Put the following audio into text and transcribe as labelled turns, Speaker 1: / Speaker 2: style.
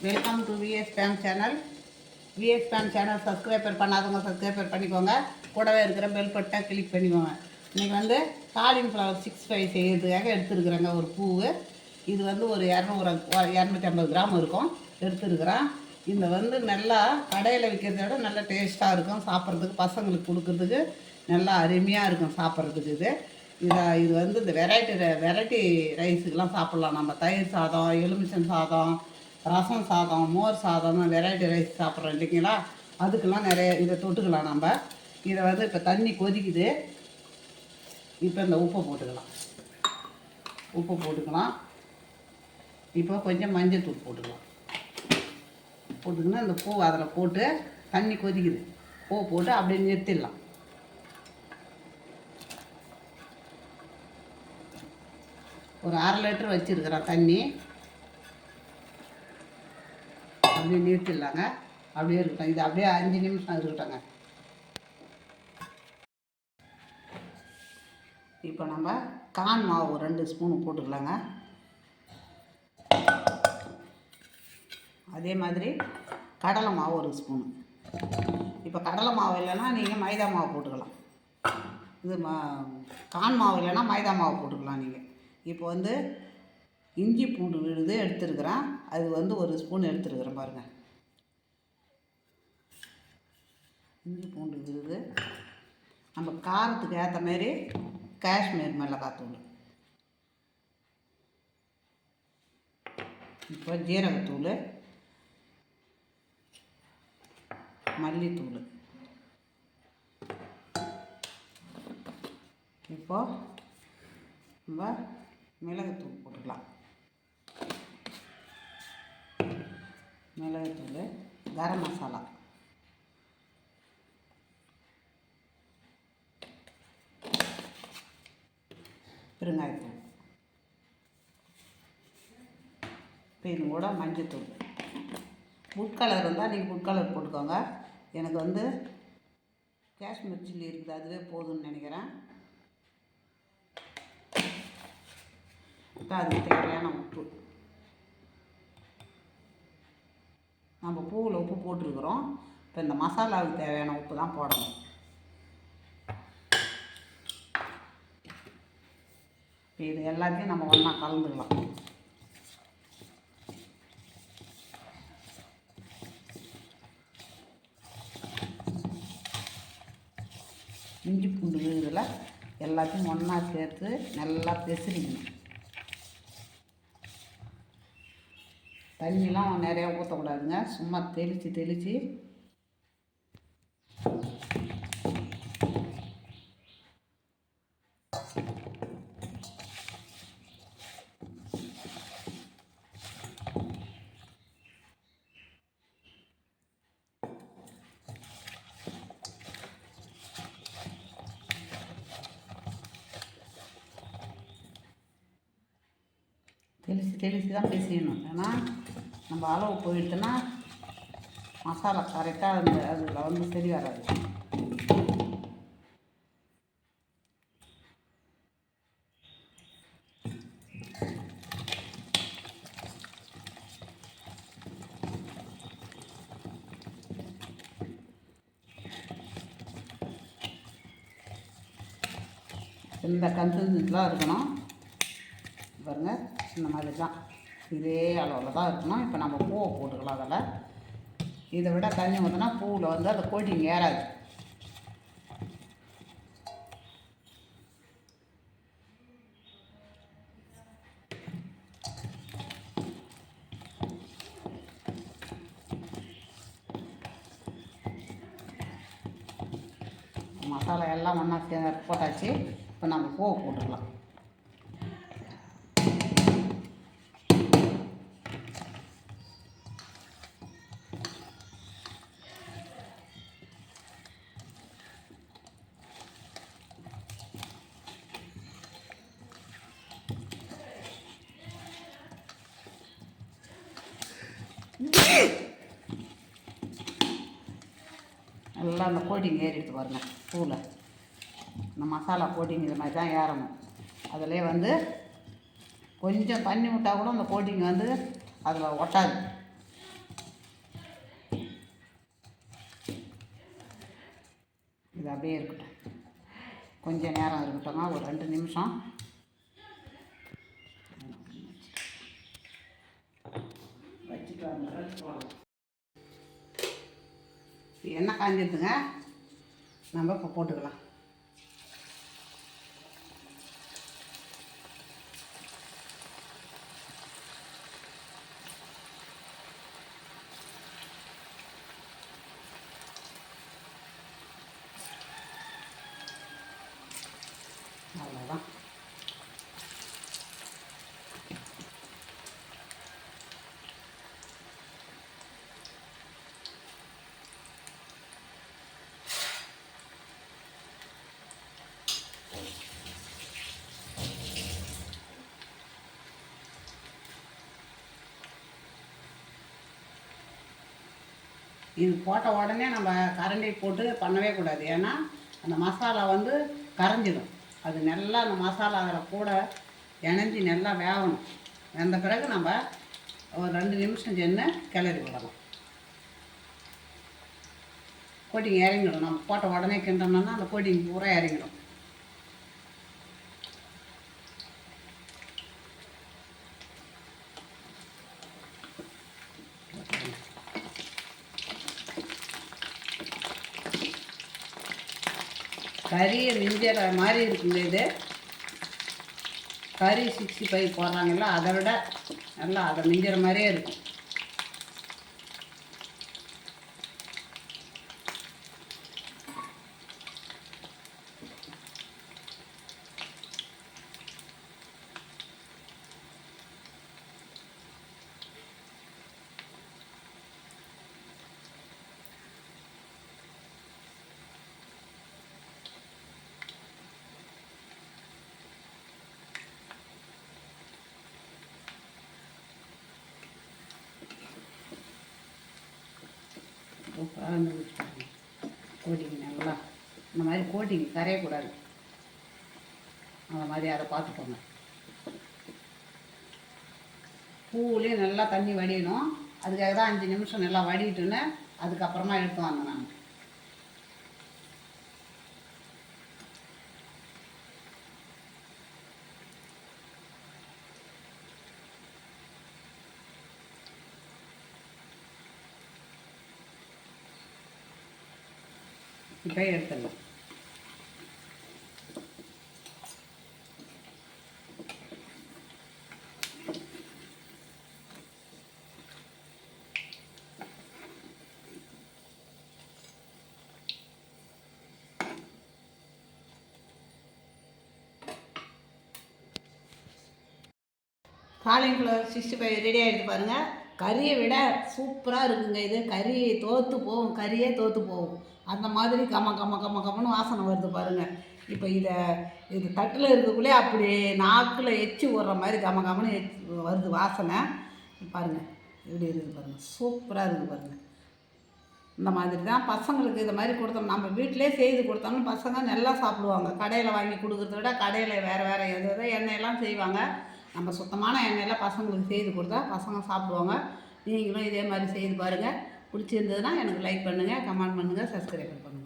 Speaker 1: Welcome to VS fame channel. VS fame channel subscriber பண்ணாதவங்க subscriber பண்ணிக்கோங்க. கூடவே இருக்கிற பெல் பட்டனை கிளிக் பண்ணிக்கோங்க. இன்றைக்கி வந்து காலிஃப்ளவர் 65 செய்கிறதுக்காக எடுத்துருக்குறேங்க ஒரு பூவு. இது வந்து ஒரு 250 கிராம் இருக்கும் எடுத்துருக்குறேன். இந்த வந்து நல்லா கடையில் விற்கிறத விட நல்லா டேஸ்ட்டாக இருக்கும் சாப்பிட்றதுக்கு, பசங்களுக்கு கொடுக்குறதுக்கு நல்லா அருமையாக இருக்கும் சாப்பிட்றதுக்கு. இது வந்து இந்த வெரைட்டி ரைஸுக்கெலாம் சாப்பிட்லாம். நம்ம தயிர் சாதம், எலுமிச்சம் சாதம், ரசம் சாதம், மோர் சாதம், வெரைட்டி ரைஸ் சாப்பிட்றோம் இல்லைங்களா, அதுக்கெல்லாம் நிறைய இதை தொட்டுக்கலாம். நம்ம இதை வந்து இப்போ தண்ணி கொதிக்குது. இப்போ இந்த உப்பை போட்டுக்கலாம். இப்போ கொஞ்சம் மஞ்சள் தூள் போட்டுக்கினா இந்த பூ அதில் போட்டு தண்ணி கொதிக்குது. பூ போட்டு அப்படியே நிறுத்திடலாம். ஒரு 1/2 லிட்டர் வச்சுருக்கிறேன் தண்ணி. அப்படியே நிறுத்திடலாங்க. அப்படியே இருக்கட்டும். இது அப்படியே 5 நிமிஷம் இருக்கட்டோங்க. இப்போ நம்ம கான் மாவு 2 ஸ்பூனு போட்டுக்கலாங்க. அதே மாதிரி கடலை மாவு 1 ஸ்பூனு. இப்போ கடலை மாவு இல்லைன்னா நீங்கள் மைதா மாவு போட்டுக்கலாம். இது கான் மாவு இல்லைன்னா மைதா மாவு போட்டுக்கலாம் நீங்கள். இப்போ வந்து இஞ்சி பூண்டு விழுது எடுத்துருக்குறேன். அது வந்து 1 ஸ்பூன் எடுத்துருக்குறேன் பாருங்கள். இஞ்சி பூண்டு விழுது, நம்ம காரத்துக்கு ஏற்ற மாரி காஷ்மீர் மிளகாத்தூள், இப்போ ஜீரகத்தூள், மல்லித்தூள், இப்போ நம்ம மிளகுத்தூள் போட்டுக்கலாம். மிளகுத்தூள், கரம் மசாலா, பெருங்காயத்தூள், இப்போ இது கூட மஞ்சத்தூள். ஃபுட் கலர் இருந்தால் நீங்கள் ஃபுட் கலர் போட்டுக்கோங்க. எனக்கு வந்து காஷ்மீர் சில்லி இருக்குது, அதுவே போதும்னு நினைக்கிறேன். இப்போ அதுக்கு தேவையான உப்பு, நம்ம பூவில் உப்பு போட்டிருக்கிறோம். இப்போ இந்த மசாலாவுக்கு தேவையான உப்பு தான் போடணும். இப்போ இது எல்லாத்தையும் நம்ம ஒன்றா கலந்துக்கலாம். இஞ்சி பூண்டு விழுதில் எல்லாத்தையும் ஒன்றா சேர்த்து நல்லா பெசரிக்கணும். தண்ணிலாம் நிறையா ஊற்றக்கூடாதுங்க. சும்மா தெளித்து தான் பேசிடணும். ஏன்னா நம்ம அளவு போயிட்டுன்னா மசாலா கரெக்டாக அதில் வந்து சரி வராது. இந்த கன்சிஸ்டன்சிலாம் இருக்கணும் பாருங்கள். இந்த மாதிரி தான் இதே அளவில் தான் இருக்கணும். இப்போ நம்ம பூவை போட்டுக்கலாம். அதில் இதை விட தண்ணி ஊற்றினா பூவில் வந்து அந்த கோட்டிங் ஏறாது. மசாலா எல்லாம் ஒன்றா போட்டாச்சு. இப்போ நம்ம பூவை போட்டுக்கலாம். நல்லா அந்த கோட்டிங் ஏறிடுத்து பாருங்க. பூவில் இந்த மசாலா கோட்டிங் இது மாதிரி தான் ஏறணும். அதிலே வந்து கொஞ்சம் தண்ணி விட்டால் கூட அந்த கோட்டிங் வந்து அதில் ஒட்டாது. அப்படியே இருக்கட்டும், கொஞ்சம் நேரம் இருக்கட்டும்ங்க, ஒரு 2 நிமிஷம் வச்சுட்டு வந்து எண்ணெய் காஞ்சிருதுங்க. நம்ம இப்போ போட்டுக்கலாம். அவ்வளோதான். இது போட்ட உடனே நம்ம கரண்டி போட்டு பண்ணவே கூடாது. ஏன்னா அந்த மசாலா வந்து கரைஞ்சிடும். அது நல்லா அந்த மசாலா அதில் கூட இணைஞ்சி நல்லா வேகணும். வெந்த பிறகு நம்ம ஒரு 2 நிமிஷம் சென்று கிளறி விடலாம். கோட்டிங் இறங்கிடும். நம்ம போட்ட உடனே கிண்டோம்னா அந்த கோட்டிங் பூரா இறங்கிடும். கறியை மிஞ்சிற மாதிரி இருக்குங்க. இது கறி 65 போடுறாங்கல்ல, அதை விட நல்லா அதை மிஞ்சிற மாதிரியே இருக்கும். கோட்டிங் நல்லா இந்த மாதிரி கோட்டிங் கரையக்கூடாது. அந்த மாதிரி அதை பார்த்துக்கோங்க. பூவுலேயும் நல்லா தண்ணி வடியணும். அதுக்காக தான் 5 நிமிஷம் நல்லா வடிட்டுன்னு அதுக்கப்புறமா எடுத்து வந்தேன் நான். இப்போ எடுத்துடலாம். காலிஃப்ளவர் 65 ரெடி ஆகிடுது பாருங்கள். கறியை விட சூப்பராக இருக்குங்க. இது கறி தோற்று போகும், கறியே தோற்று போகும். அந்த மாதிரி கம்மன்னு வாசனை வருது பாருங்கள். இப்போ இது தட்டில் இருக்கக்குள்ளே அப்படி நாக்கில் எச்சி விடுற மாதிரி கம்மன்னு வருது வாசனை. பாருங்கள் எப்படி இருக்குது பாருங்கள், சூப்பராக இருக்குது பாருங்கள். இந்த மாதிரி தான் பசங்களுக்கு இது மாதிரி கொடுத்தோம். நம்ம வீட்டிலே செய்து கொடுத்தோம்னா பசங்க நல்லா சாப்பிடுவாங்க. கடையில் வாங்கி கொடுக்குறத விட கடையில் வேறு எதோ எண்ணெயெல்லாம் செய்வாங்க. நம்ம சுத்தமான எண்ணெயில் பசங்களுக்கு செய்து கொடுத்தா பசங்க சாப்பிடுவாங்க. நீங்களும் இதே மாதிரி செய்து பாருங்கள். பிடிச்சிருந்ததுன்னா எனக்கு லைக் பண்ணுங்கள், கமெண்ட் பண்ணுங்கள், சப்ஸ்கிரைப் பண்ணுங்கள்.